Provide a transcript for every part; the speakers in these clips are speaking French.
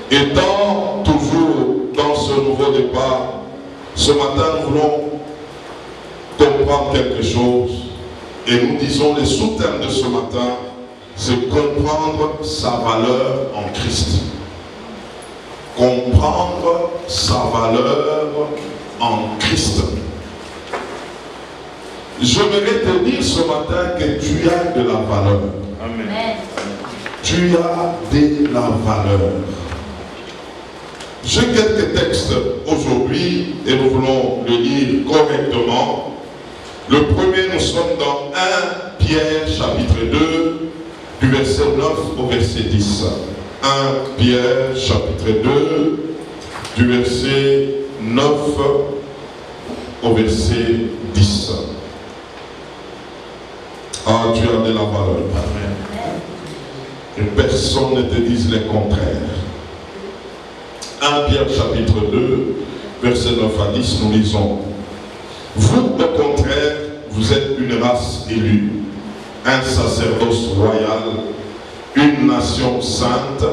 Étant toujours dans ce nouveau départ, ce matin nous voulons comprendre quelque chose et nous disons les sous-thèmes de ce matin, c'est comprendre sa valeur en Christ. Comprendre sa valeur en Christ. J'aimerais te dire ce matin que tu as de la valeur. Amen. Tu as de la valeur. J'ai quelques textes aujourd'hui et nous voulons le lire correctement. Le premier, nous sommes dans 1 Pierre chapitre 2, du verset 9 au verset 10. 1 Pierre chapitre 2, du verset 9 au verset 10. Ah, tu as de la valeur. Amen. Et personne ne te dise le contraire. 1 Pierre chapitre 2, verset 9 à 10, nous lisons. Vous, au contraire, vous êtes une race élue, un sacerdoce royal, une nation sainte,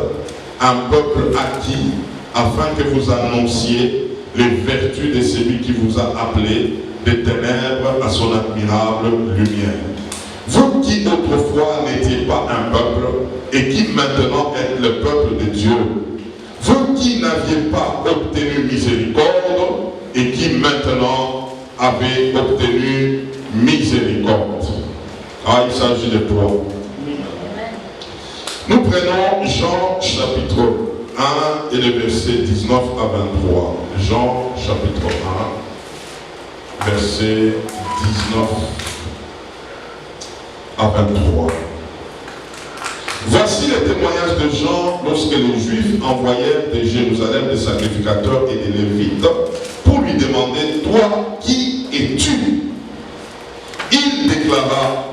un peuple acquis, afin que vous annonciez les vertus de celui qui vous a appelé des ténèbres à son admirable lumière. Vous qui autrefois n'étiez pas un peuple et qui maintenant êtes le peuple de Dieu, vous qui n'aviez pas obtenu miséricorde et qui maintenant avez obtenu miséricorde. Ah, il s'agit de toi. Nous prenons Jean chapitre 1 et le verset 19 à 23. Jean chapitre 1, verset 19 à 23. Voici le témoignage de Jean lorsque les Juifs envoyèrent de Jérusalem des sacrificateurs et des Lévites pour lui demander, toi, qui es-tu? Il déclara,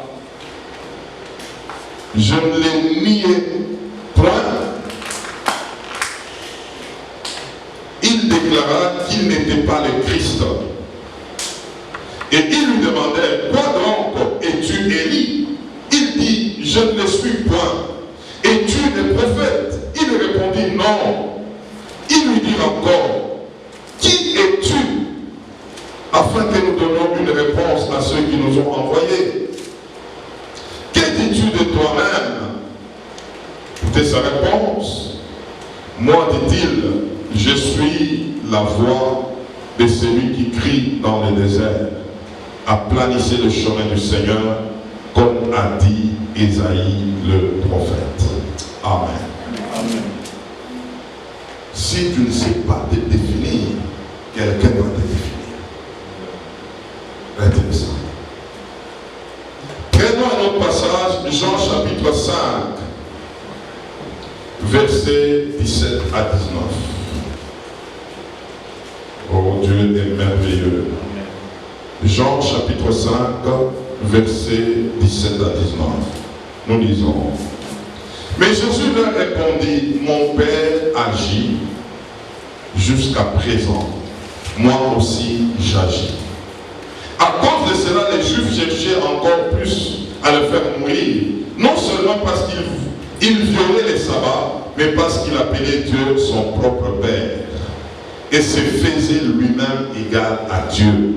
je ne l'ai nié point. Il déclara qu'il n'était pas le Christ. Et il lui demandait, quoi donc, es-tu Élie? Il dit, je ne le suis point. Es-tu le prophète? Il répondit, non. Il lui dit encore, qui es-tu? Afin que nous donnions une réponse à ceux qui nous ont envoyés. Que dis-tu de toi-même? Écoutez sa réponse. Moi, dit-il, je suis la voix de celui qui crie dans le désert. Aplanissez le chemin du Seigneur, comme a dit Ésaïe le prophète. Amen. Amen. Si tu ne sais pas te définir, quelqu'un doit te définir. Retenez ça. Prenons un autre passage, Jean chapitre 5, versets 17 à 19. Oh, Dieu est merveilleux. Jean chapitre 5, versets 17 à 19. Nous lisons. Mais Jésus leur répondit, mon Père agit jusqu'à présent. Moi aussi j'agis. À cause de cela, les Juifs cherchaient encore plus à le faire mourir. Non seulement parce qu'il violait les sabbats, mais parce qu'il appelait Dieu son propre Père. Et se faisait lui-même égal à Dieu.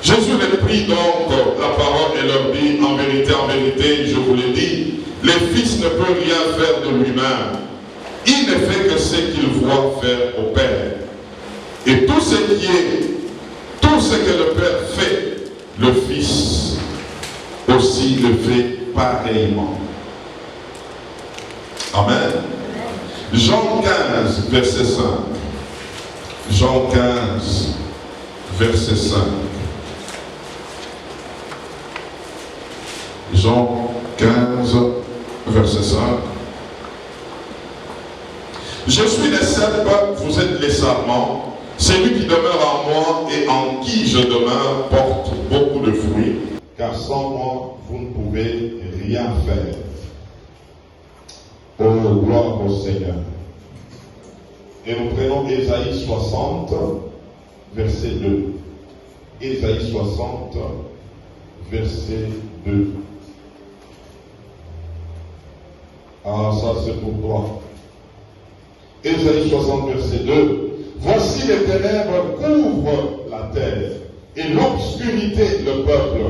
Jésus les prit donc la parole et leur dit, en vérité, je vous le dis, le Fils ne peut rien faire de lui-même. Il ne fait que ce qu'il voit faire au Père. Et tout ce que le Père fait, le Fils aussi le fait pareillement. Amen. Jean 15, verset 5. Jean 15, verset 5. Jean 15, verset 5. Je suis le cep, vous êtes les sarments. Celui qui demeure en moi et en qui je demeure porte beaucoup de fruits, car sans moi, vous ne pouvez rien faire. Oh, gloire au Seigneur. Et nous prenons Ésaïe 60, verset 2. Ésaïe 60, verset 2. Ah, ça c'est pour toi. Ésaïe 60, verset 2. Voici les ténèbres couvrent la terre, et l'obscurité le peuple.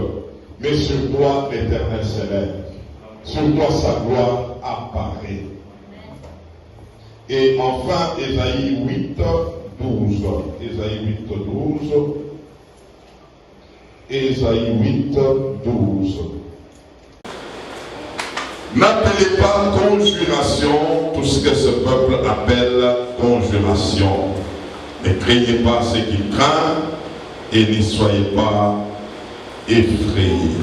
Mais sur toi, l'Éternel s'élève. Sur toi, sa gloire apparaît. Et enfin, Ésaïe 8, 12. Ésaïe 8, 12. Ésaïe 8, 12. N'appelez pas conjuration tout ce que ce peuple appelle conjuration. Ne craignez pas ce qu'il craint et n'y soyez pas effrayés.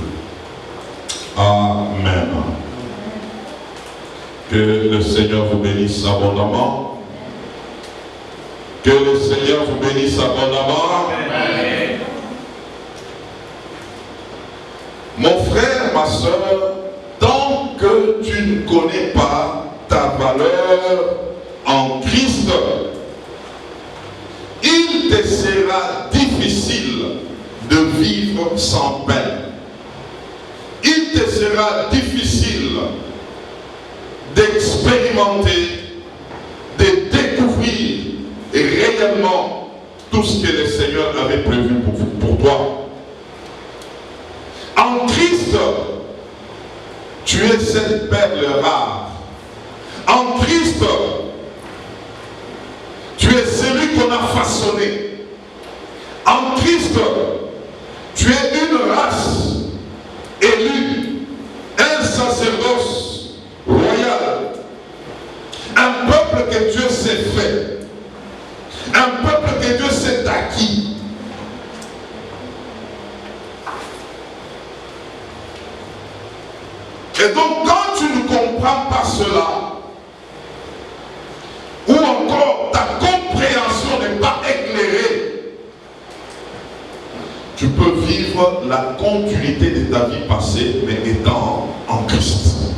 Amen. Que le Seigneur vous bénisse abondamment. Que le Seigneur vous bénisse abondamment. Amen. Mon frère, ma soeur, tant que tu ne connais pas ta valeur en Christ, il te sera difficile de vivre sans peine. Il te sera difficile d'expérimenter, de découvrir réellement tout ce que le Seigneur avait prévu pour toi. En Christ, tu es cette perle rare. En Christ, tu es celui qu'on a façonné. En Christ, tu es une race élue, un sacerdoce royal, un peuple que Dieu s'est fait, un peuple que Dieu s'est acquis. Et donc quand tu ne comprends pas cela, ou encore ta compréhension n'est pas éclairée, tu peux vivre la continuité de ta vie passée, mais étant en Christ.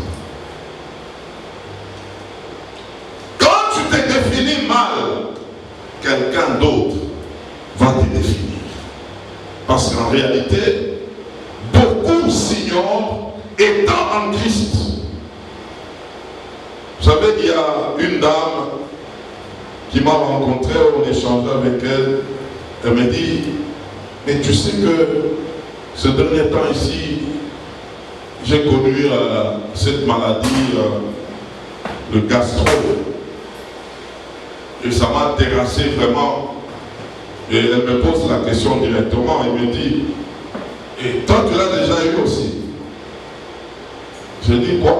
Quand tu te définis mal, quelqu'un d'autre va te définir. Parce qu'en réalité, beaucoup s'ignorent étant en Christ. Vous savez, il y a une dame qui m'a rencontré, on échangeait avec elle. Elle me dit, mais tu sais que ce dernier temps ici, j'ai connu cette maladie, le gastro. Et ça m'a terrassé vraiment. Et elle me pose la question directement. Elle me dit, et toi tu l'as déjà eu aussi? J'ai dit, quoi?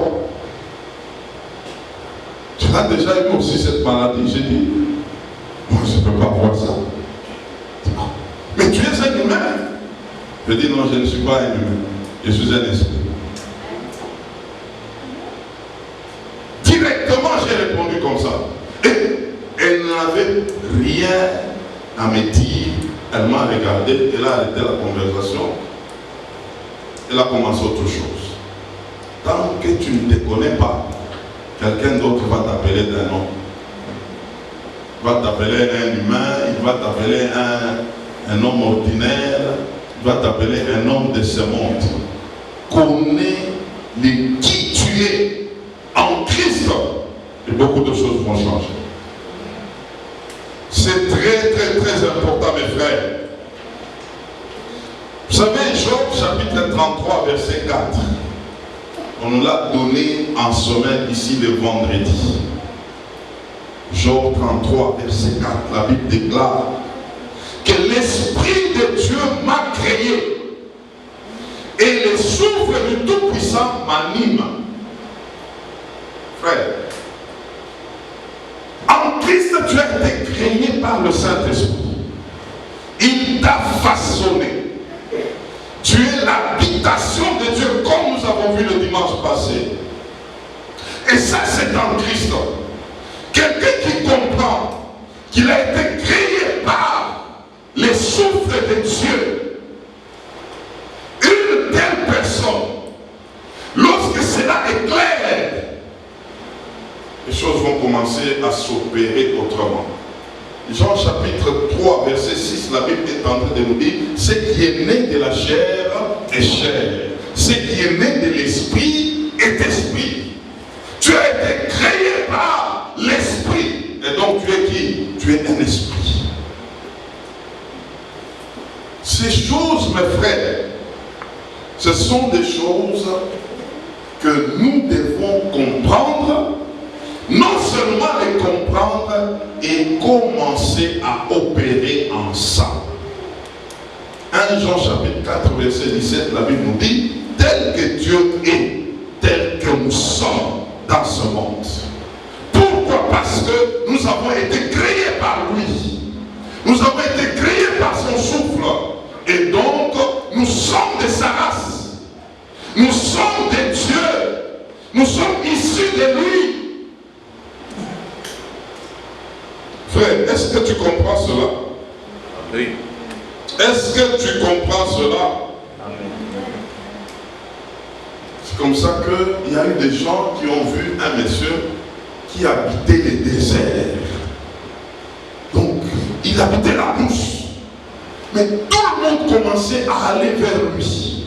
Tu as déjà eu aussi cette maladie? J'ai dit, moi je ne peux pas voir ça. Mais tu es un humain. Je dis, non, je ne suis pas un humain. Je suis un esprit. Directement, j'ai répondu comme ça. Et elle n'avait rien à me dire. Elle m'a regardé, elle a arrêté la conversation. Elle a commencé autre chose. Tant que tu ne te connais pas, quelqu'un d'autre va t'appeler d'un nom. Il va t'appeler un humain, il va t'appeler un homme ordinaire, il va t'appeler un homme de ce monde. Connais qui tu es en Christ et beaucoup de choses vont changer. C'est très très très important, mes frères. Vous savez, Job chapitre 33 verset 4, on nous l'a donné en semaine ici le vendredi. Job 33 verset 4, la Bible déclare que l'Esprit de Dieu m'a créé et le souffle du Tout-Puissant m'anime. Frère, en Christ tu as été créé par le Saint-Esprit. Il t'a façonné. Tu es l'habitation de Dieu comme nous avons vu le dimanche passé. Et ça c'est en Christ. Quelqu'un qui comprend qu'il a été créé par les souffles de Dieu. Une telle personne, lorsque cela est clair, les choses vont commencer à s'opérer autrement. Jean chapitre 3 verset 6, la Bible est en train de nous dire, ce qui est né de la chair est chair, ce qui est né de l'esprit est esprit. Tu as été créé par l'esprit. Et donc frères, ce sont des choses que nous devons comprendre, non seulement les comprendre et commencer à opérer ensemble. 1 Jean chapitre 4 verset 17, la Bible nous dit, tel que Dieu est, tel que nous sommes dans ce monde. Pourquoi? Parce que nous avons été créés par lui. Nous avons été créés par son souffle. Et donc, nous sommes de sa race. Nous sommes des dieux. Nous sommes issus de lui. Frère, est-ce que tu comprends cela? Oui. Est-ce que tu comprends cela? C'est comme ça qu'il y a eu des gens qui ont vu un monsieur qui habitait les déserts. Donc, il habitait la brousse. Mais tout le monde commençait à aller vers lui.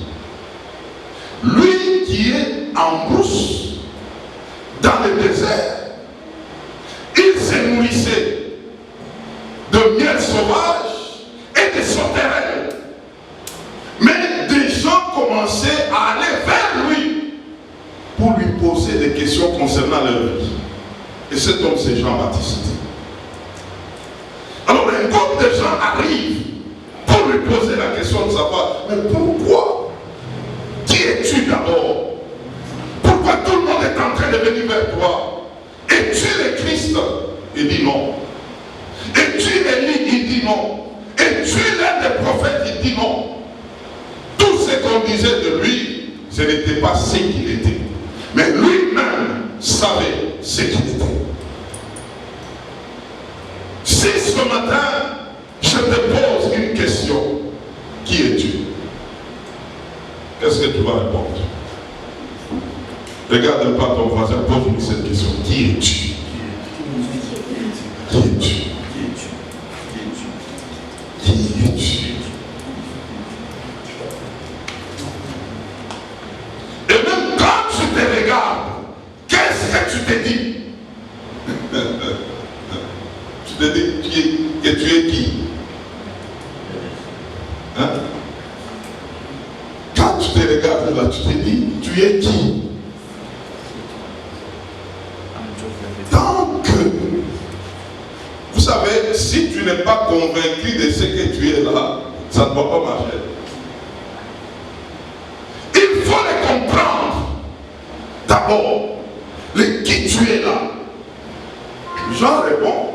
Lui qui est en brousse, dans le désert, il se nourrissait de miel sauvage et de sauterelles. Mais des gens commençaient à aller vers lui pour lui poser des questions concernant leur vie. Et cet homme, c'est Jean-Baptiste. Alors un groupe de gens arrivent pour lui poser la question de savoir, mais pourquoi? Qui es-tu d'abord? Pourquoi tout le monde est en train de venir vers toi? Es-tu le Christ? Il dit non. Es-tu Élie? Il dit non. Es-tu l'un des prophètes? Il dit non. Tout ce qu'on disait de lui, ce n'était pas ce qu'il était. Mais lui-même savait ce qu'il était. Si ce matin, je te pose une question, qui es-tu? Qu'est-ce que tu vas répondre? Regarde pas ton voisin, pose-lui cette question. Qui es-tu? Qui es-tu? Qui es-tu? Et même quand tu te regardes, qu'est-ce que tu te dis? Tu te dis que tu es qui? Hein? Quand tu te regardes là, tu te dis, tu es qui? Donc, vous savez, si tu n'es pas convaincu de ce que tu es là, ça ne va pas marcher. Il faut les comprendre. D'abord, qui tu es là. Jean répond,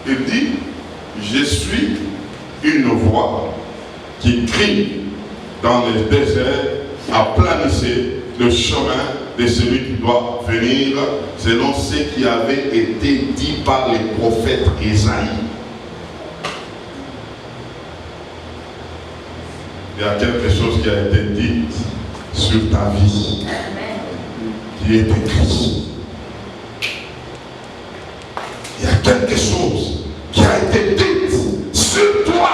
il dit, je suis une voix qui crie dans les déserts, aplanissez le chemin de celui qui doit venir, selon ce qui avait été dit par les prophètes Isaïe. Il y a quelque chose qui a été dit sur ta vie, qui est écrit. Il y a quelque chose qui a été dit sur toi,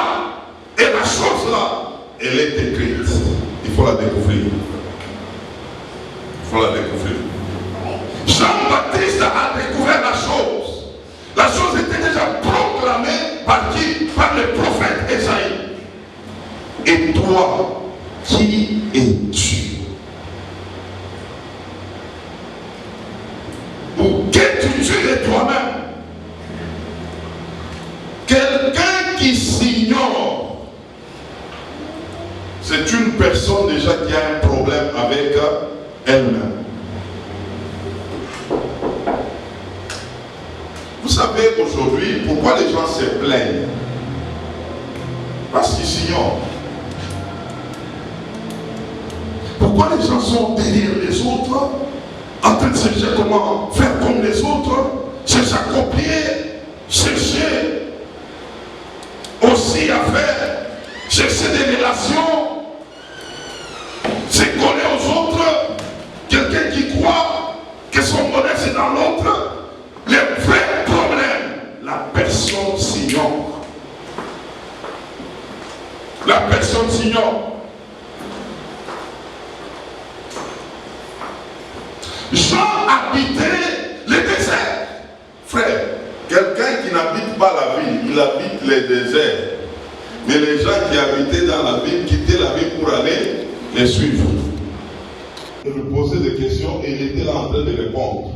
et la chose là, elle est écrite. Il faut la découvrir. Il faut la découvrir. Jean-Baptiste a découvert la chose. La chose était déjà proclamée par qui? Par le prophète Isaïe. Et toi, qui es-tu? Ou qu'es-tu de toi-même? Quelqu'un qui s'ignore, c'est une personne déjà qui a un problème avec elle-même. Vous savez aujourd'hui pourquoi les gens se plaignent? Parce qu'ils s'ignorent. Pourquoi les gens sont derrière les autres, en train de chercher comment faire comme les autres, chercher à copier, chercher aussi à faire, chercher des relations, se coller aux autres, quelqu'un qui croit que son bonheur c'est dans l'autre. Le vrai problème, la personne s'ignore. La personne s'ignore. Jean habitait le désert. Frère, quelqu'un qui n'habite pas la ville, il habite les déserts. Mais les gens qui habitaient dans la ville quittaient la ville pour aller les suivre. Il lui posait des questions et il était là en train de répondre.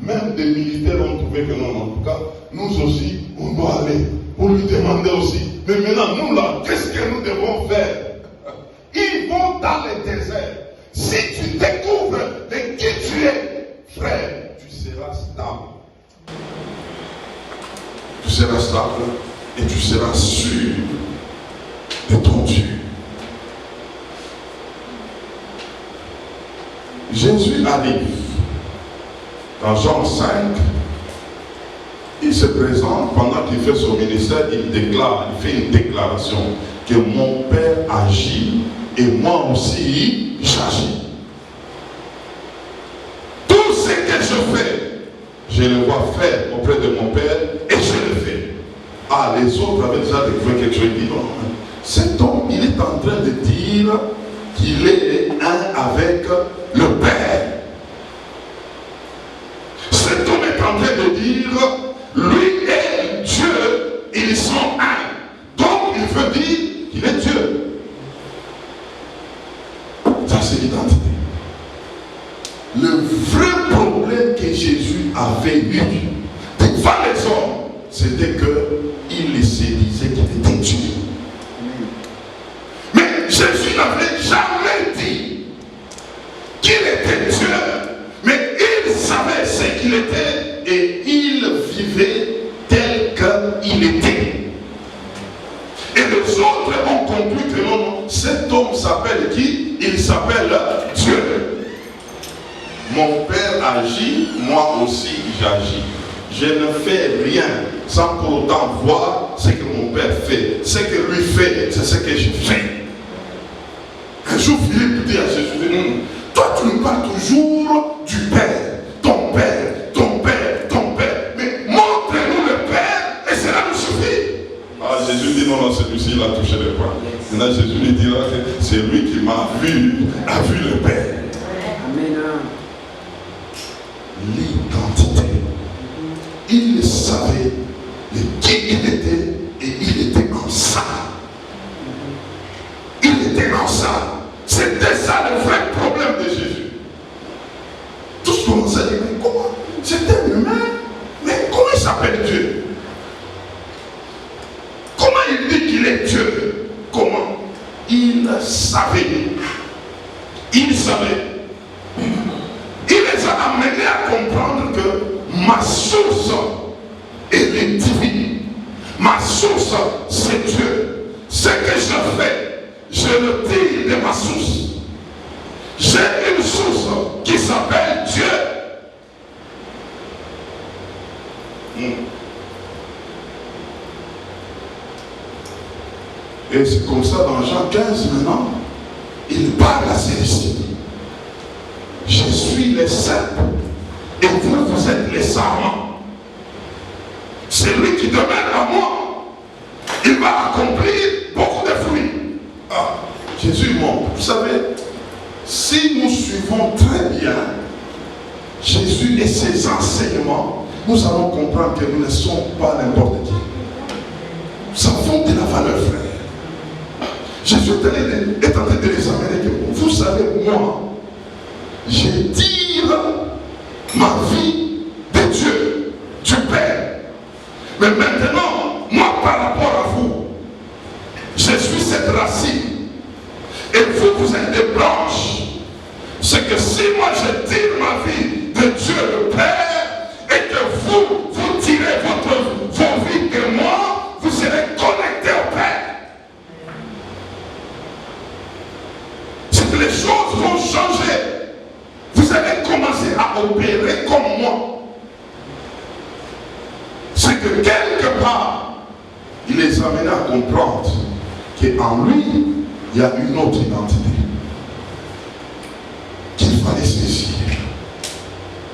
Même des militaires ont trouvé que non, en tout cas, nous aussi, on doit aller pour lui demander aussi. Mais maintenant, nous là, qu'est-ce que nous devons faire? Ils vont dans le désert. Si tu découvres de qui tu es, frère, tu seras stable. Tu seras stable et tu seras sûr de ton Dieu. Jésus arrive. Dans Jean 5, il se présente pendant qu'il fait son ministère, il fait une déclaration que mon Père agit et moi aussi j'agis. Tout ce que je fais, je le vois faire auprès de mon Père et je le fais. Ah, les autres avaient déjà découvert quelque chose. Ils disent non, cet homme, il est en train de dire qu'il est un avec le Père. Cet homme est en train de dire, lui et Dieu, ils sont un. Donc il veut dire qu'il est Dieu. Ça c'est l'identité. Le vrai problème que Jésus avait eu devant les hommes, c'était qu'il se disait qu'il était Dieu. Mais Jésus n'avait jamais dit qu'il était Dieu. Mais il savait ce qu'il était et il vivait tel qu'il était. Et les autres ont compris que non, cet homme s'appelle qui? Il s'appelle Dieu. Mon Père agit, moi aussi j'agis. Je ne fais rien sans pour autant voir ce que mon Père fait. Ce que lui fait, c'est ce que je fais. Un jour, Philippe dit à Jésus, toi tu nous parles toujours du Père, ton Père, ton Père, ton Père. Mais montre-nous le Père et cela nous suffit. Ah, Jésus dit non, celui-ci il a touché le poing. Maintenant Jésus lui dira que c'est lui qui m'a vu, a vu le Père. Amen. L'identité. Il savait de qui il était et il était en ça. Il était en ça. C'était ça le vrai problème de Jésus. Tous commençaient à dire, mais comment? C'est un humain, mais comment il s'appelle Dieu? Comment il dit qu'il est Dieu? Comment? Il savait. Il savait. Il les a amenés à comprendre que ma source, elle est divine. Ma source, c'est Dieu. Ce que je fais, je le tire de ma source. J'ai une source qui s'appelle Dieu. Et c'est comme ça dans Jean 15 maintenant, il parle à celui-ci. Je suis le cep et vous, vous êtes les sarments. Celui qui demeure à moi, il va accomplir beaucoup de fruits. Ah, Jésus montre. Vous savez, si nous suivons très bien Jésus et ses enseignements, nous allons comprendre que nous ne sommes pas n'importe qui. Nous avons de la valeur, frère. Jésus est en train de les amener que vous savez, moi, je tire ma vie de Dieu, du Père. Mais maintenant, moi par rapport à vous, je suis cette racine. Et vous, vous êtes des branches. C'est que si moi je tire ma vie de Dieu le Père, et que vous, vous tirez vos vies de moi, vous serez connectés au Père. C'est que les choses vont changer. Vous allez commencer à opérer comme moi. C'est que quelque part, il les amène à comprendre qu'en lui, il y a une autre identité. Qu'il fallait saisir.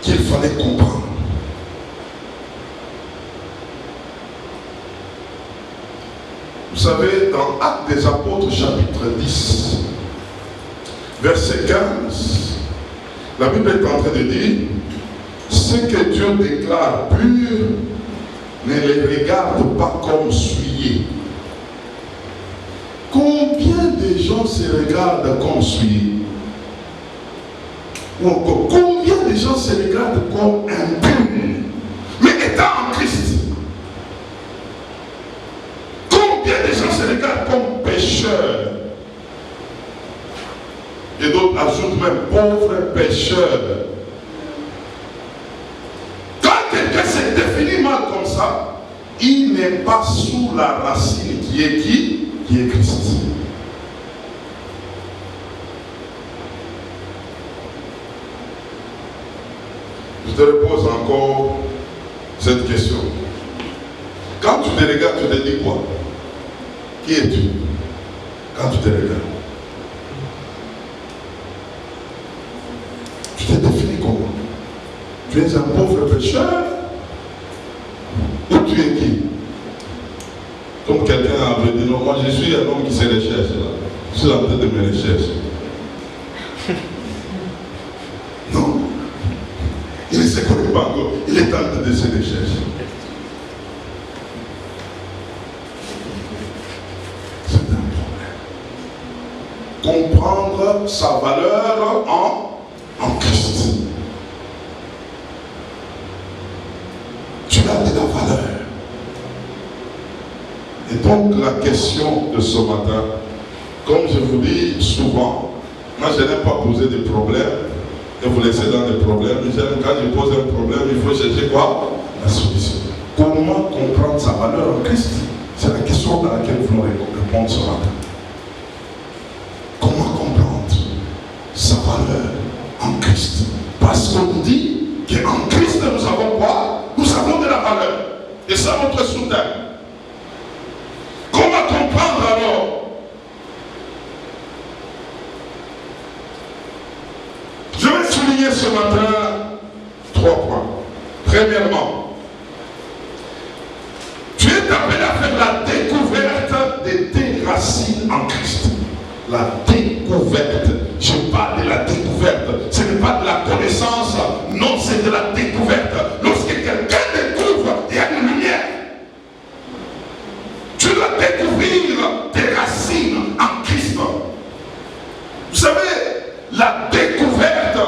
Qu'il fallait comprendre. Vous savez, dans Actes des Apôtres, chapitre 10, verset 15, la Bible est en train de dire, ce que Dieu déclare pur, ne les regarde pas comme souillés. Combien de gens se regardent comme celui? Ou encore, combien de gens se regardent comme impurs, mais étant en Christ? Combien de gens se regardent comme pécheurs? Et d'autres ajoutent même pauvres pécheurs. Quand quelqu'un se définit mal comme ça, il n'est pas sous la racine qui est qui? Qui est Christ. Je te repose encore cette question. Quand tu te regardes, tu te dis quoi? Qui es-tu? Quand tu te regardes, tu te définis comment? Tu es un pauvre pécheur? Ou tu es qui? Comme quelqu'un avait dit, non, moi je suis un homme qui se recherche là. Je suis en train de me rechercher. Non. Il ne se connaît pas encore. Il est en train de se rechercher. C'est un problème. Comprendre sa valeur en Christ. Tu as de la valeur. Et donc la question de ce matin, comme je vous dis souvent, moi je n'aime pas poser des problèmes et vous laisser dans des problèmes. J'aime quand je pose un problème, il faut chercher quoi? La solution. Comment comprendre sa valeur en Christ? C'est la question à laquelle nous voulons répondre ce matin. Comment comprendre sa valeur en Christ? Parce qu'on dit qu'en Christ nous avons quoi? Nous avons de la valeur. Et ça notre sous-thème. Comment comprendre alors? Je vais souligner ce matin 3 points. Premièrement, tu es appelé à faire la découverte de tes racines en Christ. La découverte. Je parle de la découverte. Ce n'est pas de la connaissance. Non, c'est de la découverte. Lorsque quelqu'un découvre, il y a une lumière. Tu dois découvrir tes racines en Christ. Vous savez, la découverte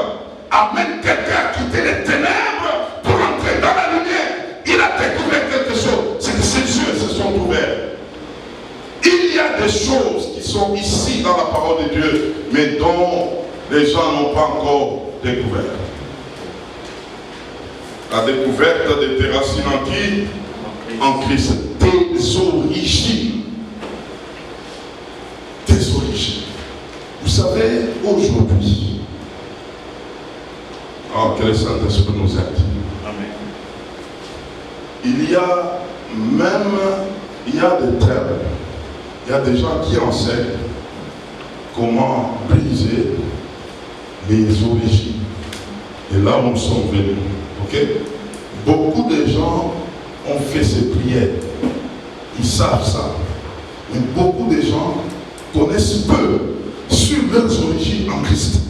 amène quelqu'un à quitter les ténèbres pour entrer dans la lumière. Il a découvert quelque chose. C'est que ses yeux se sont ouverts. Il y a des choses qui sont ici dans la parole de Dieu, mais dont les gens n'ont pas encore découvert. La découverte de tes racines en qui? En Christ. Tes origines. Tes origines. Vous savez, aujourd'hui, que le Saint-Esprit nous aide. Amen. Il y a des termes, il y a des gens qui enseignent comment briser les origines. Et là, nous sommes venus. Ok? Beaucoup de gens ont fait ces prières. Ils savent ça. Mais beaucoup de gens connaissent peu sur leurs origines en Christ.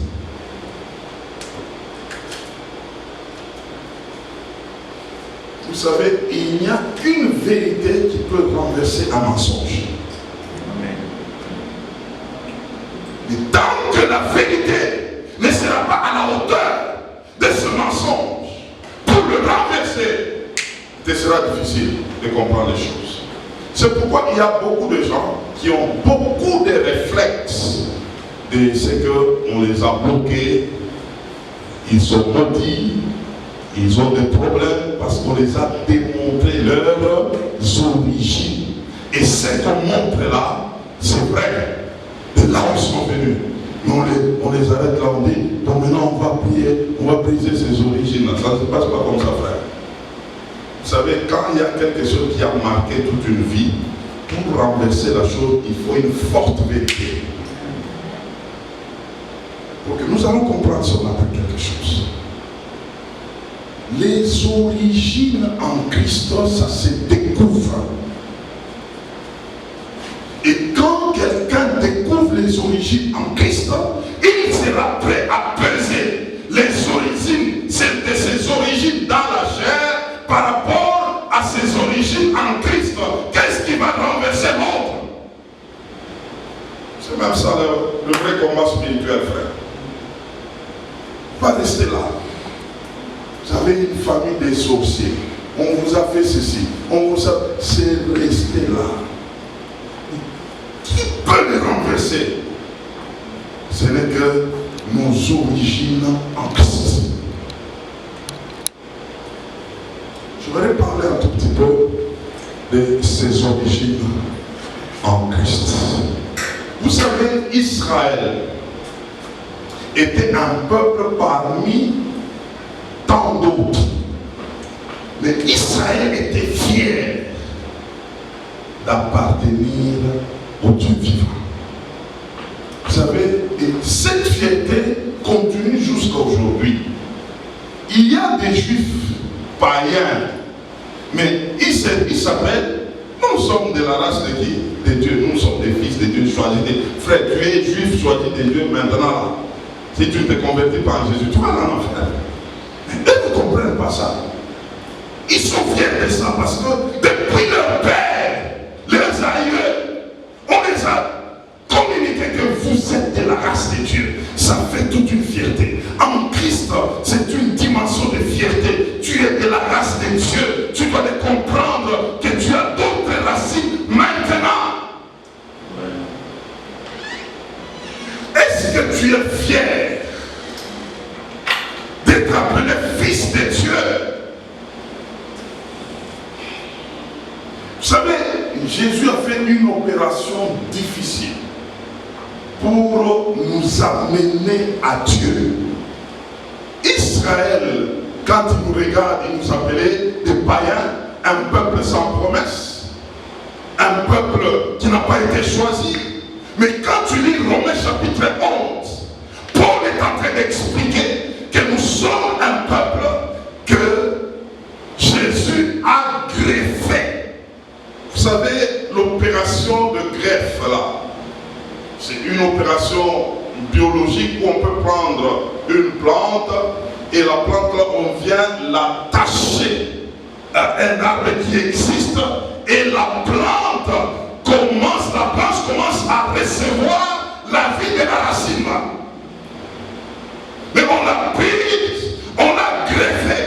Vous savez, il n'y a qu'une vérité qui peut renverser un mensonge. Mais tant que la vérité ne sera pas à la hauteur de ce mensonge, pour le renverser, ce sera difficile de comprendre les choses. C'est pourquoi il y a beaucoup de gens qui ont beaucoup de réflexes de ce qu'on les a bloqués, ils sont maudits, ils ont des problèmes parce qu'on les a démontré leurs origines. Et ce qu'on montre là, c'est vrai. De là où ils sont venus. Mais on les arrête là, on dit, donc maintenant on va prier, on va briser ces origines. Ça ne se passe pas comme ça, frère. Vous savez, quand il y a quelque chose qui a marqué toute une vie, pour renverser la chose, il faut une forte vérité. Pour que nous allons comprendre ce matin quelque chose. Les origines en Christ, ça se découvre. Et quand quelqu'un découvre les origines en Christ, il sera prêt à peser les origines, celles de ses origines dans la chair, par rapport à ses origines en Christ. Qu'est-ce qui va renverser l'autre? ça le vrai combat spirituel, frère. Pas rester là. Vous avez une famille des sorciers. On vous a fait ceci. On vous a... C'est rester là. Qui peut les renverser? Ce n'est que nos origines en Christ. Je voudrais parler un tout petit peu de ses origines en Christ. Vous savez, Israël était un peuple parmi tant d'autres. Mais Israël était fier d'appartenir au Dieu vivant. Vous savez, et cette fierté continue jusqu'à aujourd'hui. Il y a des juifs païens, mais ils s'appellent, nous sommes de la race de qui? De Dieu. Nous sommes des fils de Dieu choisis. Frère, tu es juif choisi de Dieu maintenant. Si tu ne te convertis pas en Jésus, tu vas en enfer. Mais eux ne comprennent pas ça. Ils sont fiers de ça parce que depuis leur père, leurs aïeux, on les a communiqué que vous êtes de la race de Dieu. Ça fait toute une fierté. En Christ, c'est une dimension de fierté. Tu es de la race de Dieu. Tu dois comprendre que tu as d'autres racines maintenant. Est-ce que tu es fier d'être appelé fils de Dieu? Vous savez, Jésus a fait une opération difficile pour nous amener à Dieu. Israël, quand il nous regarde, il nous appelait des païens, un peuple sans promesse, un peuple qui n'a pas été choisi. Mais quand tu lis Romains chapitre 11, Paul est en train d'expliquer que nous sommes un peuple que Jésus a greffé. Vous savez, l'opération de greffe là, c'est une opération biologique où on peut prendre une plante et la plante là, on vient l'attacher à un arbre qui existe et la plante la branche commence à recevoir la vie de la racine. Mais on l'a prise, on l'a greffé.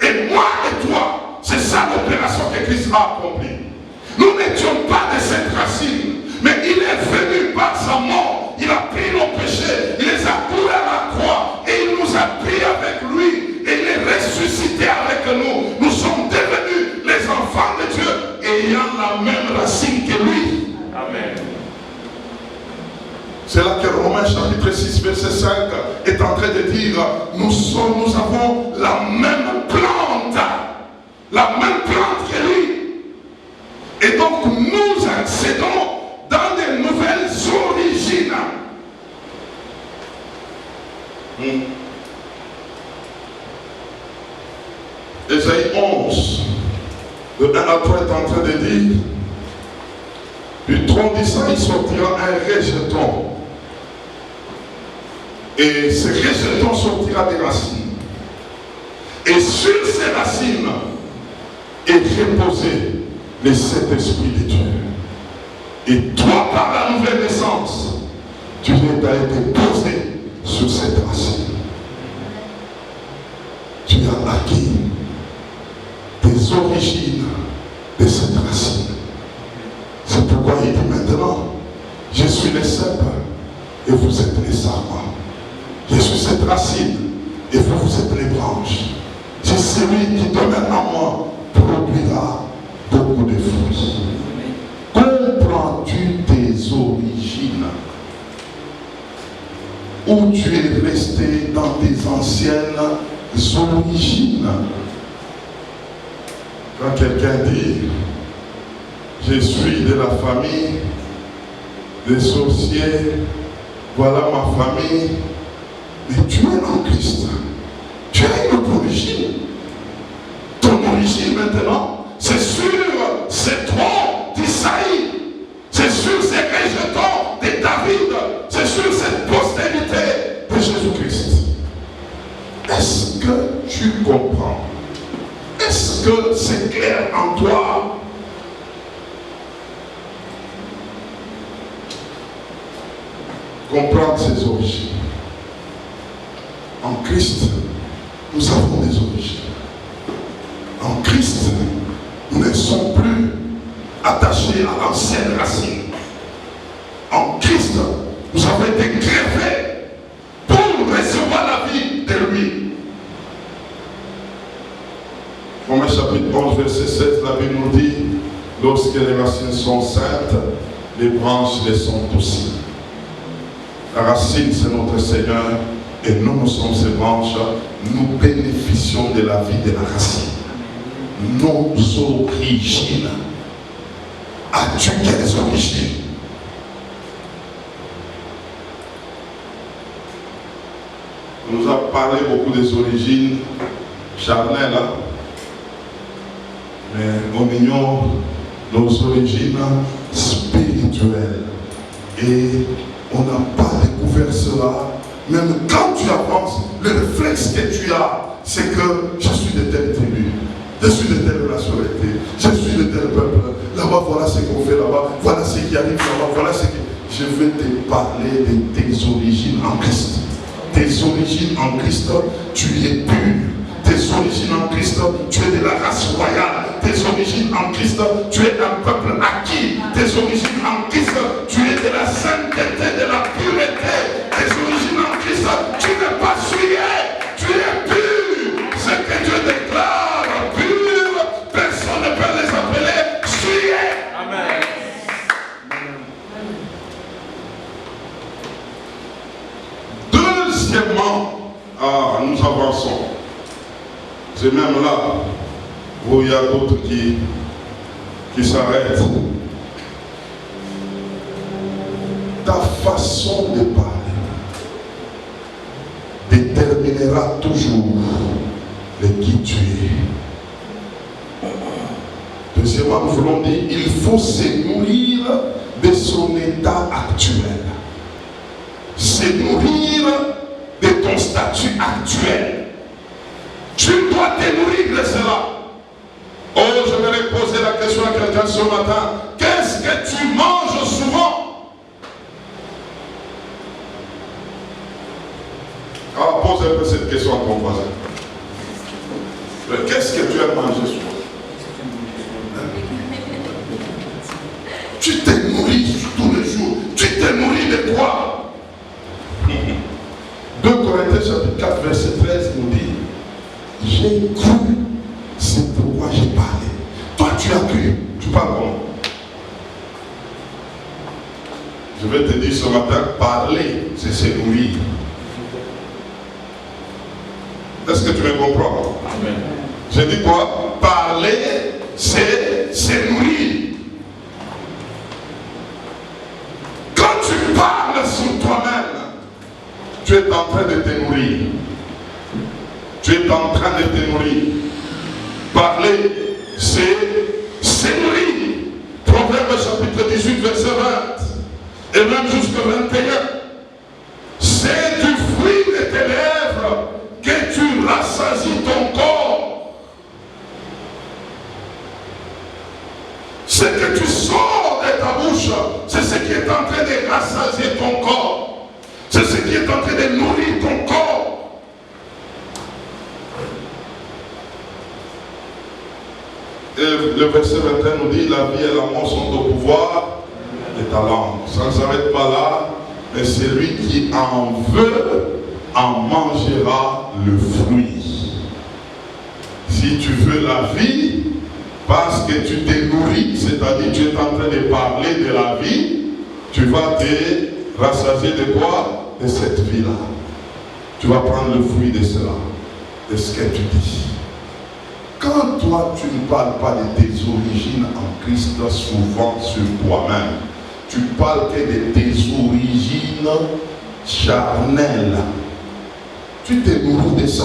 Et moi et toi, c'est ça l'opération que Christ a accomplie. Nous n'étions pas de cette racine, mais il est venu par sa mort. Il a pris nos péchés, il les a coulés à la croix et il nous a pris avec lui et il est ressuscité avec nous. Nous sommes devenus les enfants de Dieu ayant la même racine que lui. Amen. C'est là que Romains chapitre 6 verset 5 est en train de dire nous avons la même plante que lui. Et donc nous accédons dans de nouvelles origines. Ésaïe 11, de 1 à 3 est en train de dire du tronc d'Isaïe sortira un rejeton. Et ce rejeton sortira des racines. Et sur ces racines est reposé le Saint-Esprit de Dieu. Et toi, par la nouvelle naissance, tu viens d'être posé sur cette racine. Tu as acquis des origines de cette racine. C'est pourquoi il dit maintenant, je suis le cep et vous êtes les arbres. Je suis cette racine et vous êtes les branches. C'est celui qui demeure en moi produira beaucoup de fruits. Comprends-tu tes origines? Où tu es resté dans tes anciennes origines? Quand quelqu'un dit je suis de la famille des sorciers, voilà ma famille, mais tu es en Christ. Tu as une autre origine. Ton origine maintenant, c'est sur ces troncs d'Isaïe, c'est sur ces rejetons de David, c'est sur cette postérité de Jésus-Christ. Est-ce que tu comprends? Est-ce que c'est clair en toi? ses origines. En Christ, nous avons des origines. En Christ, nous ne sommes plus attachés à l'ancienne racine. En Christ, nous avons été greffés pour recevoir la vie de lui. Romains chapitre 11, verset 7, la Bible nous dit, lorsque les racines sont saintes, les branches les sont aussi. La racine, c'est notre Seigneur, et nous sommes ses branches. Nous bénéficions de la vie de la racine. Nos origines. As-tu quelles origines? On nous a parlé beaucoup des origines charnelles, mais on ignore nos origines spirituelles. Et on n'a pas découvert cela. Même quand tu avances, le réflexe que tu as, c'est que je suis de telle tribu, je suis de telle nationalité, je suis de tel peuple. Là-bas, voilà ce qu'on fait là-bas, voilà ce qui arrive là-bas, voilà ce qui... Je vais te parler de tes origines en Christ. Tes origines en Christ, tu es pur. Tes origines en Christ, tu es de la race royale. Tes origines en Christ, tu es un peuple acquis. Tes origines en Christ, tu es de la sainteté, de la pureté. Tes origines en Christ, tu n'es pas souillé, tu es pur. Ce que Dieu déclare pur, personne ne peut les appeler souillés. Amen. Deuxièmement, nous avançons. C'est même là où il y a d'autres qui s'arrêtent. Ta façon de parler déterminera toujours le qui tu es. Deuxièmement, nous voulons dire, il faut se nourrir de son état actuel. Se nourrir de ton statut actuel. Tu dois te nourrir de cela. Oh, je vais poser la question à quelqu'un ce matin. Qu'est-ce que tu manges souvent? Alors, pose un peu cette question à ton voisin. Qu'est-ce que tu aimes manger souvent? Tu te nourris tous les jours. Tu te nourris de quoi? 2 Corinthiens chapitre 4, verset 13 nous dit, j'ai cru, c'est pourquoi j'ai parlé. Toi, tu as cru, tu parles comment? Je vais te dire ce matin, parler, c'est se nourrir. Est-ce que tu me comprends? Amen. J'ai dit quoi? Parler, c'est se nourrir. Quand tu parles sur toi-même, tu es en train de te nourrir. Tu es en train de te nourrir. Parler, c'est se nourrir. Proverbe chapitre 18, verset 20. Et même jusqu'au 21. C'est du fruit de tes lèvres que tu rassasies ton corps. Ce que tu sors de ta bouche, c'est ce qui est en train de rassasier ton corps. C'est ce qui est en train de nourrir ton corps. Et le verset 21 nous dit, la vie et la mort sont au pouvoir de ta langue. Ça ne s'arrête pas là, mais celui qui en veut en mangera le fruit. Si tu veux la vie, parce que tu t'es nourri, c'est-à-dire tu es en train de parler de la vie, tu vas te rassasier de quoi? De cette vie-là. Tu vas prendre le fruit de cela, de ce que tu dis. Quand toi, tu ne parles pas de tes origines en Christ, souvent sur toi-même, tu parles que de tes origines charnelles. Tu te nourris de ça.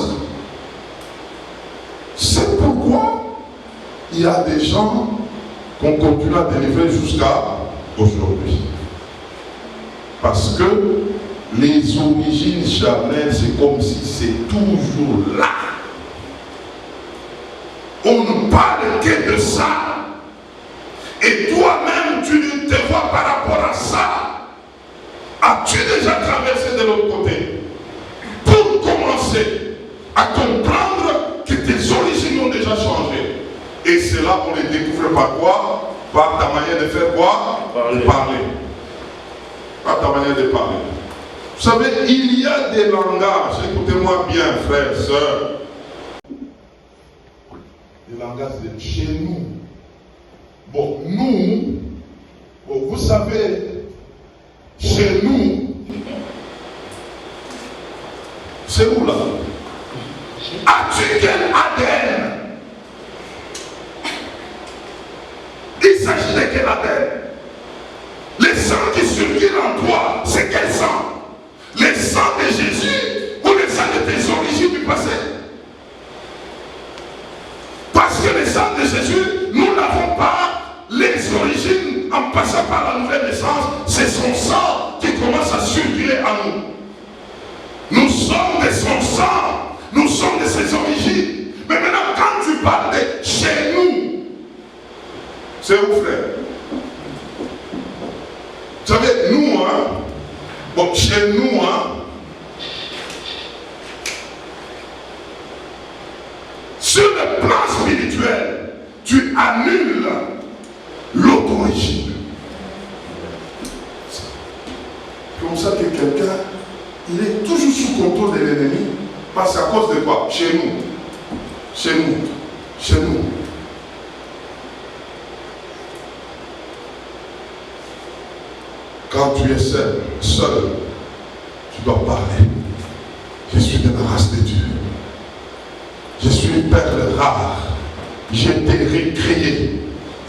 C'est pourquoi il y a des gens qu'on continue à délivrer jusqu'à aujourd'hui. Parce que les origines charnelles, c'est comme si c'est toujours là. On ne parle que de ça. Et toi-même, tu ne te vois par rapport à ça. As-tu déjà traversé de l'autre côté? Pour commencer à comprendre que tes origines ont déjà changé. Et cela, on les découvre par quoi? Par ta manière de faire quoi? Parler. Par ta manière de parler. Vous savez, il y a des langages, écoutez-moi bien, frères, sœurs. Des langages de chez nous. Bon, nous, bon, vous savez, chez nous, c'est où là? As-tu quel ADN? Il s'agit de quel ADN? Le sang qui circule en toi, c'est quel sang? Le sang de Jésus ou le sang de tes origines du passé? Parce que le sang de Jésus, nous n'avons pas les origines en passant par la nouvelle naissance. C'est son sang qui commence à circuler en nous. Nous sommes de son sang, nous sommes de ses origines. Mais maintenant, quand tu parles de chez nous, c'est où, frère? Vous savez, nous, hein, bon, chez nous, hein, sur le plan spirituel, tu annules l'autre origine. C'est comme ça que quelqu'un, il est toujours sous contrôle de l'ennemi. Parce qu'à cause de quoi? Chez nous. Chez nous. Chez nous. Quand tu es seul, tu dois parler. Je suis de la race de Dieu. Je suis une perle rare. J'ai été recréé.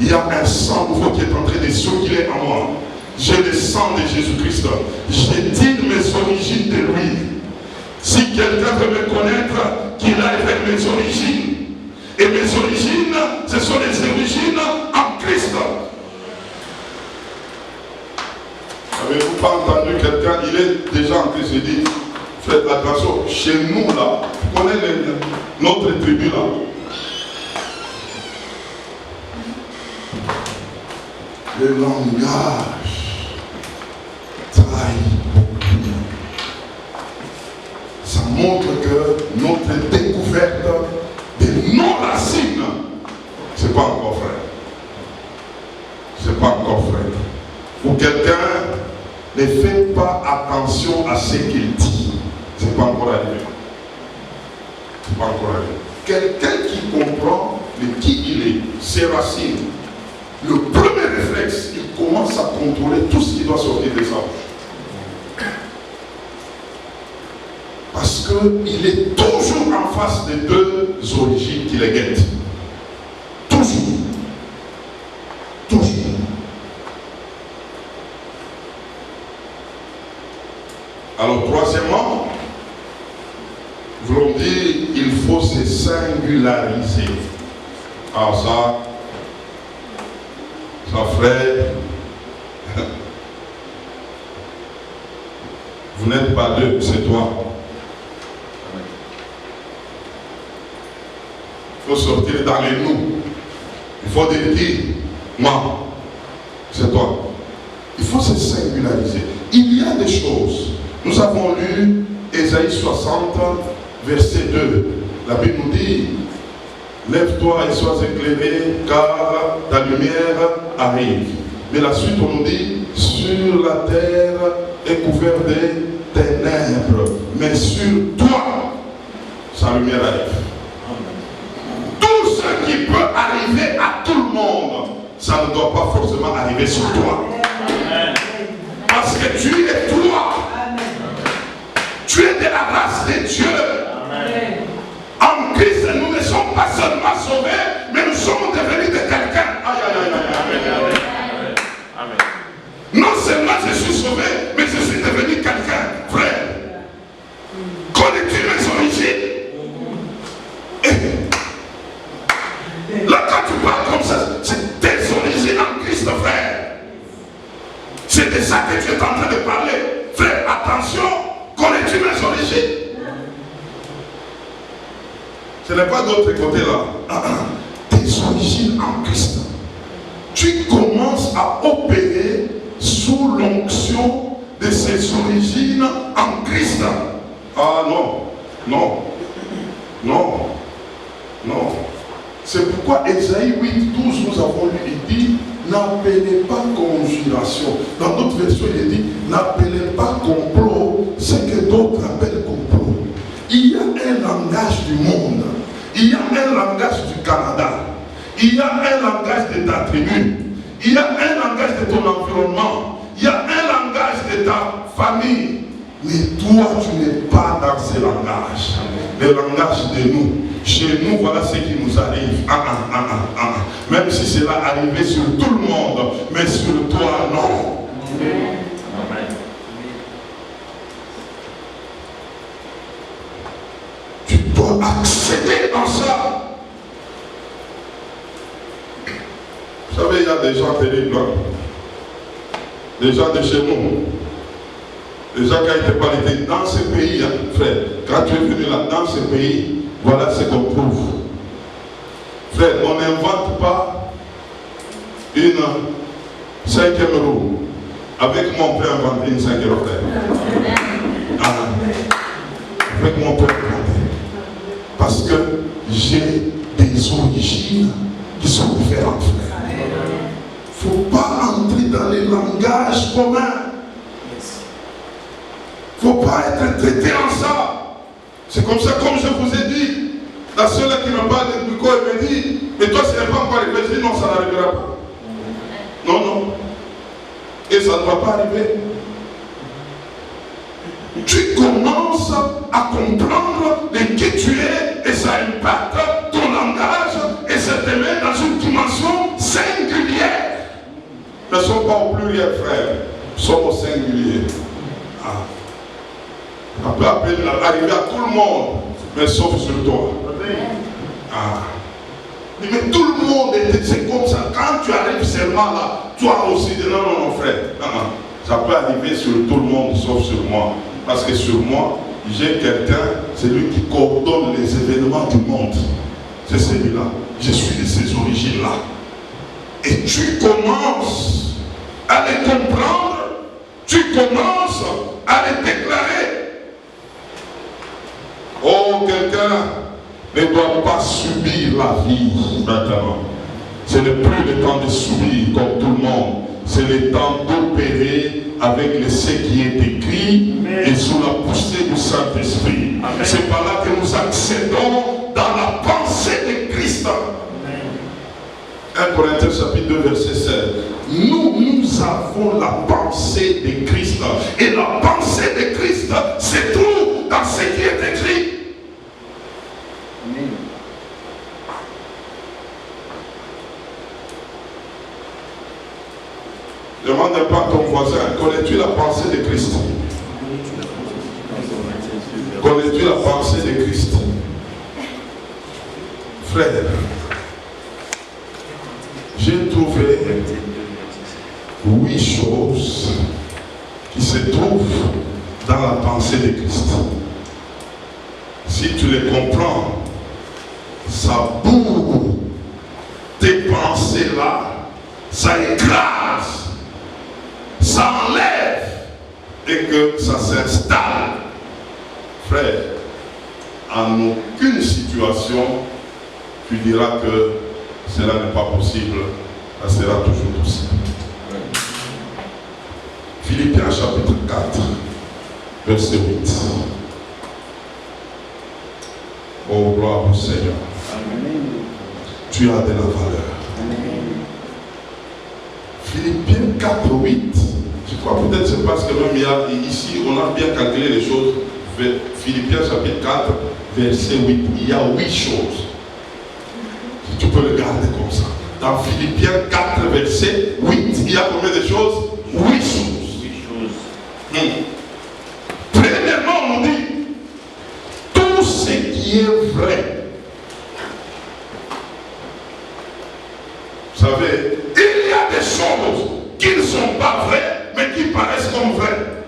Il y a un sang nouveau qui est en train de circuler en moi. J'ai le sang de Jésus-Christ. J'ai dit mes origines de lui. Si quelqu'un veut me connaître, qu'il aille vers mes origines. Et mes origines, ce sont les origines en Christ. Avez-vous pas entendu quelqu'un, il est déjà en Christ, il dit, faites attention, chez nous là, vous connaissez notre tribu là. Le langage trahit beaucoup. Ça montre que notre découverte de nos racines, c'est pas encore frère. C'est pas encore frère. Ou quelqu'un ne fait pas attention à ce qu'il dit. C'est pas encore arrivé. C'est pas encore arrivé. Quelqu'un qui comprend de qui il est, ses racines, le premier réflexe, il commence à contrôler tout ce qui doit sortir des anges. Parce qu'il est toujours en face des deux origines qui les guettent. Toujours. Toujours. Alors, troisièmement, nous voulons dire il faut se singulariser. Alors ça frère, vous n'êtes pas deux, c'est toi. Il faut sortir dans les nous. Il faut dire, moi, c'est toi. Il faut se singulariser. Il y a des choses. Nous avons lu Ésaïe 60, verset 2. La Bible nous dit, lève-toi et sois éclairé, car ta lumière arrive. Mais la suite, on nous dit, sur la terre est couverte de ténèbres, mais sur toi, sa lumière arrive. Tout ce qui peut arriver à tout le monde, ça ne doit pas forcément arriver sur toi. Parce que tu es toi. Tu es de la race de Dieu. Amen. En Christ, nous ne sommes pas seulement sauvés, mais nous sommes devenus de quelqu'un. Aïe, aïe, aïe, aïe. Amen. Non seulement je suis sauvé, mais je suis devenu quelqu'un. Frère, connais-tu mes origines? Là, quand tu parles comme ça, c'est tes origines en Christ, frère. C'est de ça que tu es en train de parler. Frère, attention. Connais-tu mes origines? Ce n'est pas d'autre côté là. Tes origines en Christ. Tu commences à opérer sous l'onction de ses origines en Christ. Ah non, non, non, non. C'est pourquoi Ésaïe 8, 12, nous avons lu, il dit, n'appelez pas conjuration. Dans d'autres versions, il dit, n'appelez pas complot, ce que d'autres appellent complot. Il y a un langage du monde, il y a un langage du Canada, il y a un langage de ta tribu, il y a un langage de ton environnement, il y a un langage de ta famille. Mais toi, tu n'es pas dans ce langage. Le langage de nous. Chez nous, voilà ce qui nous arrive. Même si cela arrivait sur tout le monde, mais sur toi, non. Amen. Tu dois accéder dans ça. Vous savez, il y a des gens terribles. Des gens de chez nous. Les gens qui ont été parlés dans ce pays, hein, frère, quand tu es venu là, dans ce pays, voilà ce qu'on trouve. Frère, on n'invente pas une 5e roue. Avec moi, on peut inventer une 5e roue, frère. Ah, avec moi, on peut inventer. Parce que j'ai des origines qui sont différentes, frère. Il ne faut pas entrer dans les langages communs. Il ne faut pas être traité en ça. C'est comme ça, comme je vous ai dit. La seule qui me parle de Nico, elle me dit, mais toi, ce n'est pas encore arrivé. Je dis, non, ça n'arrivera pas. Non, non. Et ça ne va pas arriver. Tu commences à comprendre de qui tu es et ça impacte ton langage et ça te met dans une dimension singulière. Ne sommes pas au pluriel, frère. Nous sommes au singulier. Ah. Ça peut arriver à tout le monde, mais sauf sur toi. Ah. Mais tout le monde, c'est comme ça. Quand tu arrives seulement là, toi aussi, non, non, non, frère. Non, non. Ça peut arriver sur tout le monde, sauf sur moi. Parce que sur moi, j'ai quelqu'un, c'est lui qui coordonne les événements du monde. C'est celui-là. Je suis de ces origines-là. Et tu commences à les comprendre, tu commences à les déclarer. Oh, quelqu'un ne doit pas subir la vie maintenant. Ce n'est plus le temps de subir comme tout le monde. C'est le temps d'opérer avec ce qui est écrit et sous la poussée du Saint-Esprit. C'est par là que nous accédons dans la pensée de Christ. 1 Corinthiens chapitre 2 verset 7. Nous avons la pensée de Christ. Et la pensée de Christ se trouve dans ce qui est écrit. Amen. Demande pas à ton voisin, connais-tu la pensée de Christ? Connais-tu la pensée de Christ? Frère, j'ai trouvé 8 choses qui se trouvent dans la pensée de Christ. Si tu les comprends, ça bourre tes pensées là, ça écrase, ça enlève et que ça s'installe. Frère, en aucune situation, tu diras que cela n'est pas possible, ça sera toujours possible. Philippiens chapitre 4, verset 8. Oh, gloire au Seigneur. Amen. Tu as de la valeur. Amen. Philippiens 4, 8. Je crois peut-être c'est parce que même ici, on a bien calculé les choses. Philippiens chapitre 4, verset 8. Il y a 8 choses. Tu peux le garder comme ça. Dans Philippiens 4, verset 8, il y a combien de choses? 8 choses. Premièrement, on dit tout ce qui est vrai. Vous savez, il y a des choses qui ne sont pas vraies, mais qui paraissent comme vraies.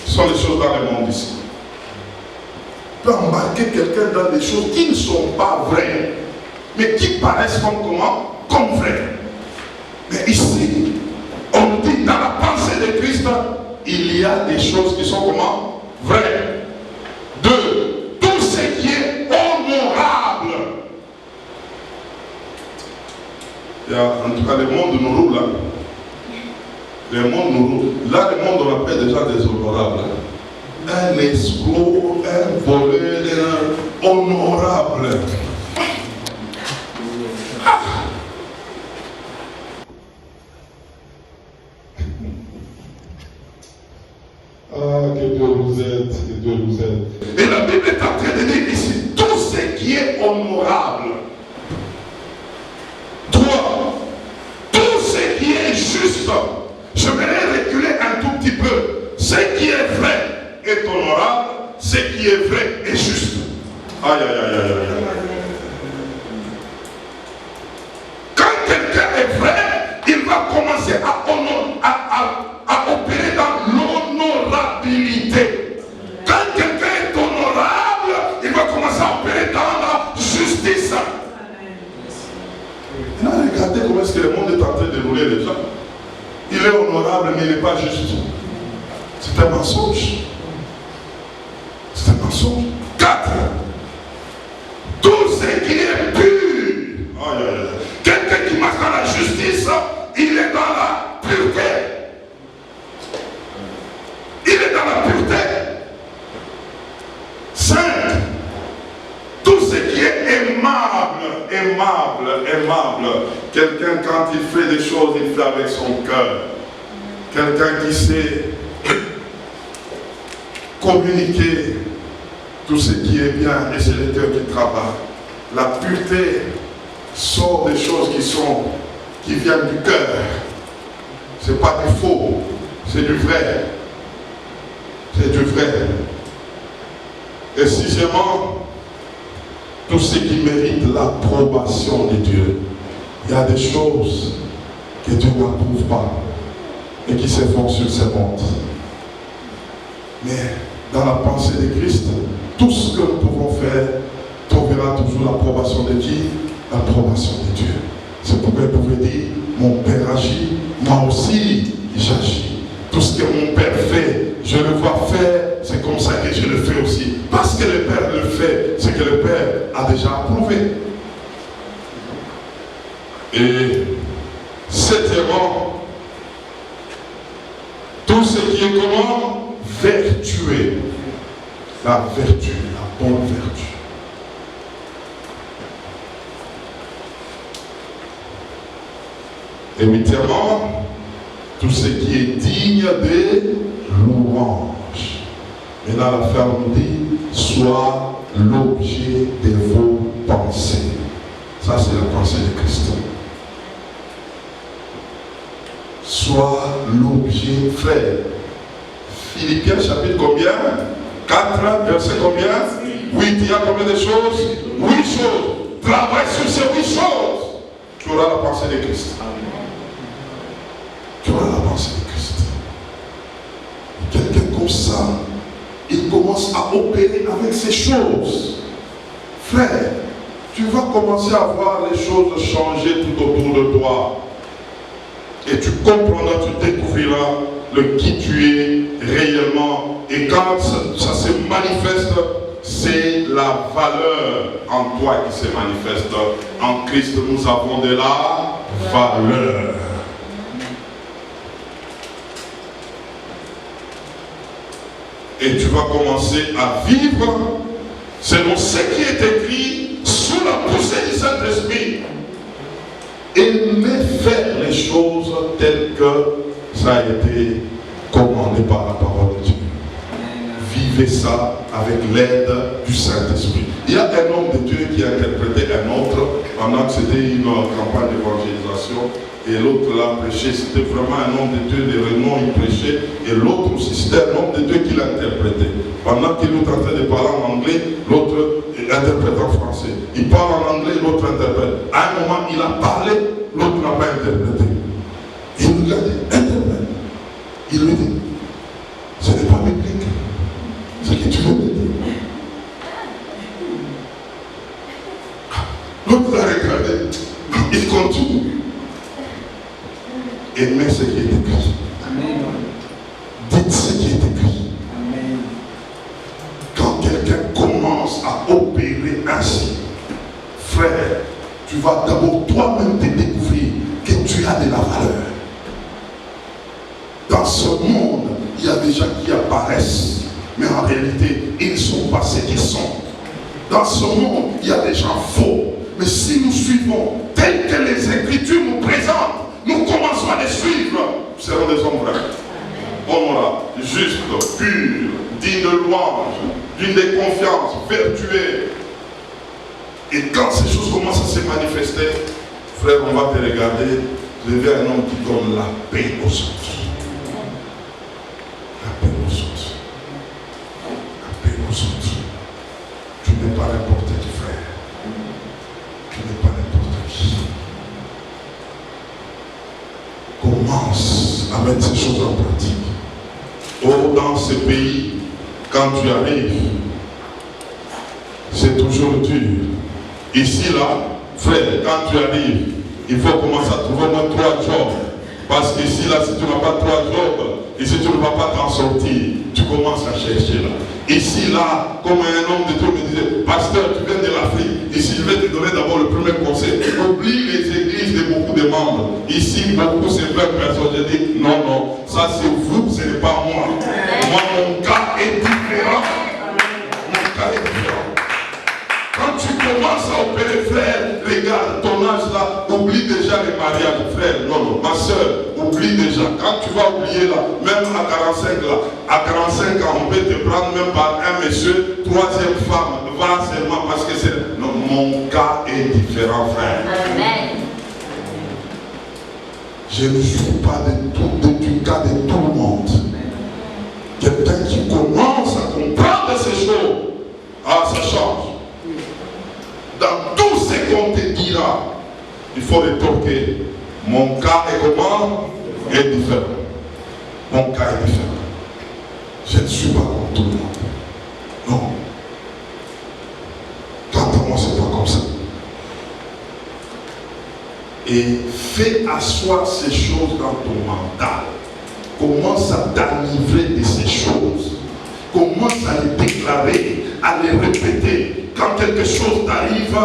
Ce sont les choses dans le monde ici. Tu peux embarquer quelqu'un dans des choses qui ne sont pas vraies, mais qui paraissent comme comment? Comme vraies. Mais ici, on dit dans la pensée de Christ, il y a des choses qui sont comment? Vraies. 2. Tout ce qui est honorable. Il y a, en tout cas, le monde nous roule là. Le monde nous roule. Là, le monde on appelle déjà des honorables. Un escroc, un voleur, un honorable. Que Dieu nous aide, que Dieu nous aide. Et la Bible est en train de dire ici, tout ce qui est honorable. 3. Tout ce qui est juste. Je vais reculer un tout petit peu. Ce qui est vrai est honorable, ce qui est vrai est juste. Aïe, aïe, aïe, aïe, aïe. Quand quelqu'un est vrai, il va commencer à opérer dans l'honorabilité. Quand quelqu'un est honorable, il va commencer à opérer dans la justice. Maintenant, regardez comment est-ce que le monde est en train de rouler les gens. Il est honorable, mais il n'est pas juste. C'est un mensonge. C'est un mensonge. 4. Tout ce qui est pur. Aïe, aïe, aïe. Quelqu'un qui marche dans la justice, il est dans la pureté. Il est dans la pureté. 5. Tout ce qui est aimable. Quelqu'un quand il fait des choses, il fait avec son cœur. Quelqu'un qui sait communiquer tout ce qui est bien, et c'est le cœur qui travaille. La pureté sort des choses qui viennent du cœur. C'est pas du faux, c'est du vrai. C'est du vrai. Et 6e, tout ce qui mérite l'approbation de Dieu. Il y a des choses que Dieu n'approuve pas et qui se font sur ce monde. Mais dans la pensée de Christ, tout ce que nous pouvons faire trouvera toujours l'approbation de qui? L'approbation de Dieu. C'est pourquoi vous pouvez dire, mon Père agit, moi aussi j'agis. Tout ce que mon Père fait, je le vois faire, c'est comme ça que je le fais aussi. Parce que le Père le fait, c'est que le Père a déjà approuvé. Et 7e, tout ce qui est comment? Vertueux. La vertu, la bonne vertu. Et 8e, tout ce qui est digne de louange. Et là, la ferme nous dit, soit l'objet de vos pensées. Ça, c'est la pensée de Christ. Soit l'objet, frère. Philippiens chapitre combien? 4, verset combien? 8, il y a combien de choses? 8 choses. Travaille sur ces 8 choses. Tu auras la pensée de Christ. Tu auras la pensée de Christ. Quelqu'un comme ça, il commence à opérer avec ces choses. Frère, tu vas commencer à voir les choses changer tout autour de toi. Et tu comprendras, tu découvriras le qui tu es réellement. Et quand ça se manifeste, c'est la valeur en toi qui se manifeste. En Christ, nous avons de la valeur. Et tu vas commencer à vivre selon ce qui est écrit sous la poussée du Saint-Esprit. Aimer faire les choses telles que ça a été commandé par la parole de Dieu. Vivez ça avec l'aide du Saint-Esprit. Il y a un homme de Dieu qui a interprété un autre pendant que c'était une campagne d'évangélisation. Et l'autre l'a prêché, c'était vraiment un homme de Dieu de renom, il prêchait. Et l'autre aussi, c'était un homme de Dieu qui l'a interprété. Pendant qu'il est en train de parler en anglais, l'autre interprète en français. Il parle en anglais, l'autre interprète. À un moment, il a parlé, l'autre n'a pas interprété. Il lui a dit, interprète. Il lui dit, ce n'est pas biblique. Ce que tu veux me dire. L'autre l'a regardé. Il continue. Aimez ce qui est écrit. Dites à opérer ainsi. Frère, tu vas d'abord toi-même te découvrir que tu as de la valeur. Dans ce monde, il y a des gens qui apparaissent, mais en réalité, ils ne sont pas ce qu'ils sont. Dans ce monde, il y a des gens faux. Mais si nous suivons tel que les Écritures nous présentent, nous commençons à les suivre, nous serons des hommes vrais. Honorable, juste, pur, digne de louange, digne de confiance, vertueux. Et quand ces choses commencent à se manifester, frère, on va te regarder, je vais un homme qui donne la paix aux autres. La paix aux autres. La paix aux autres. Tu n'es pas n'importe qui, frère. Tu n'es pas n'importe qui. Commence à mettre ces choses en pratique. Oh, dans ce pays, quand tu arrives, c'est toujours dur. Ici, là, frère, quand tu arrives, il faut commencer à trouver au moins 3 jobs. Parce qu'ici, là, si tu n'as pas 3 jobs, et si tu ne vas pas t'en sortir, tu commences à chercher là. Ici, là, comme un homme de Dieu me disait, pasteur, tu viens de l'Afrique. Ici, je vais te donner d'abord le premier conseil. Oublie les églises de beaucoup de membres. Ici, beaucoup, c'est 20 personnes. Je dis, non, non, ça c'est vous, ce n'est pas moi. Moi, mon cas est différent. Mon cas est différent. Quand tu commences à opérer, frère, regarde, ton âge là, oublie déjà les mariages, frère. Non, non, ma soeur, oublie déjà. Quand tu vas oublier là, même à 45 là, à 45 ans, on peut te prendre même par un monsieur, 3e femme, va seulement parce que c'est... Non, mon cas est différent, frère. Amen. Je ne joue pas du cas de tout le monde. Quelqu'un qui commence à comprendre ces choses, ah, ça change. Dans tout ce qu'on te dira, il faut rétorquer. Mon cas est comment? Est différent. Mon cas est différent. Je ne suis pas comme tout le monde. Non. Quant à moi, c'est pas comme ça. Et fais asseoir ces choses dans ton mental. Commence à t'enivrer de ces choses. Commence à les déclarer, à les répéter. Quand quelque chose t'arrive,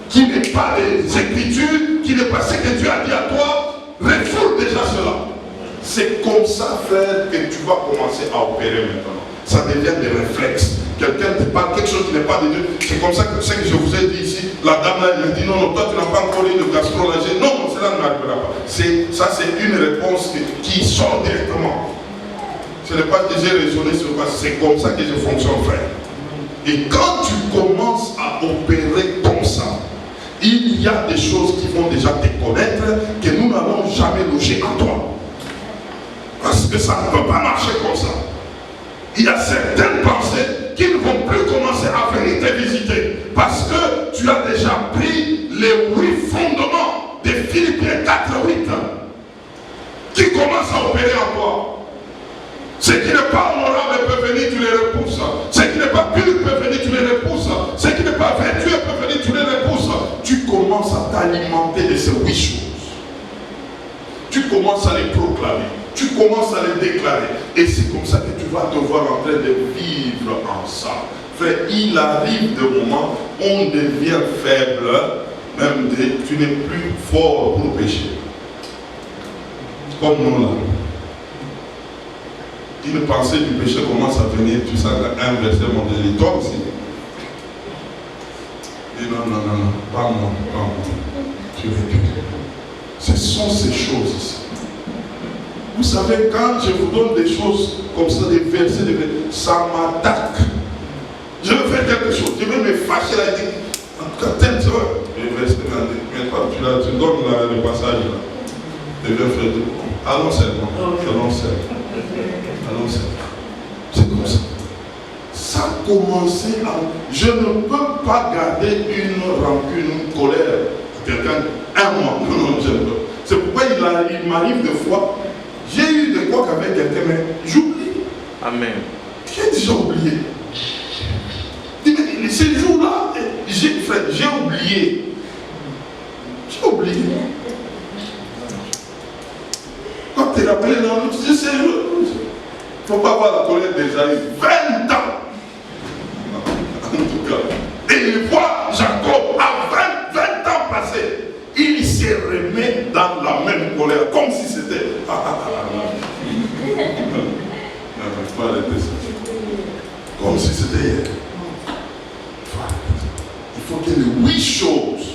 qui n'est pas des Écritures, qui n'est pas ce que Dieu a dit à toi, refoule déjà cela. C'est comme ça, frère, que tu vas commencer à opérer maintenant. Ça devient des réflexes. Quelqu'un te parle quelque chose qui n'est pas de Dieu. C'est comme ça que ce que je vous ai dit ici. La dame là, elle me dit, non, non, toi tu n'as pas encore eu de gastrologie. Non, non, cela ne m'arrivera pas. Ça, c'est une réponse qui sort directement. Ce n'est pas que j'ai raisonné sur quoi. C'est comme ça que je fonctionne, frère. Et quand tu commences à opérer comme ça, il y a des choses qui vont déjà te connaître que nous n'allons jamais loger en toi. Parce que ça ne peut pas marcher comme ça. Il y a certaines pensées qui ne vont plus commencer à venir te visiter. Parce que tu as déjà pris les 8 fondements de Philippiens 4:8 qui commencent à opérer en toi. Ce qui n'est pas honorable peut venir, tu les repousses. Ce qui n'est pas pur peut venir, tu les repousses. Ce qui n'est pas vertueux peut venir, tu les repousses. Tu commences à t'alimenter de ces 8 choses. Tu commences à les proclamer. Tu commences à les déclarer. Et c'est comme ça que tu vas te voir en train de vivre ensemble. Frère, il arrive des moments où on devient faible, même tu n'es plus fort pour pécher. Comme nous là. Une pensée du péché commence à venir, tu sais, un verset mondial, toi aussi. Et non, non, non, non, pas moi, pas moi. Tu récupères. Ce sont ces choses ici. Vous savez, quand je vous donne des choses comme ça, des versets, ça m'attaque. Je veux faire quelque chose, je vais me fâcher là, et dire, en tout cas, tel ça, le verset, tu donnes le passage là. Je vais faire tout. Allons seulement, allons seulement. C'est comme ça. Ça a commencé à... Je ne peux pas garder une rancune, une colère à quelqu'un un mois. Non, non, je ne peux. C'est pourquoi il m'arrive des fois, j'ai eu des quoi qu'avec quelqu'un, mais j'oublie. Amen. J'ai déjà oublié. Mais ces jours-là, j'ai oublié. J'ai oublié. Quand tu es rappelé dans l'autre, c'est ces jours. Il ne faut pas avoir la colère d'Ésaïe. 20 ans. En tout cas, Pas arrêter ça. Comme si c'était hier. Il faut que les 8 choses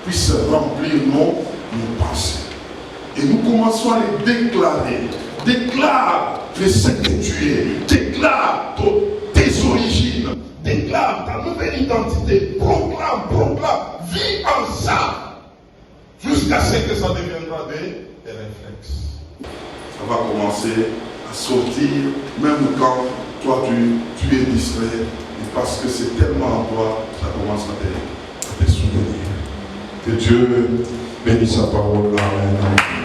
puissent remplir nos pensées. Et nous commençons à les déclarer. Déclare le ce que tu es. Déclare tes origines. Déclare ta nouvelle identité. Proclame. Vis en ça. Jusqu'à ce que ça deviendra des réflexes. Ça va commencer à sortir, même quand toi tu es distrait. Et parce que c'est tellement en toi, ça commence à te souvenir. Que Dieu bénisse sa parole. Amen.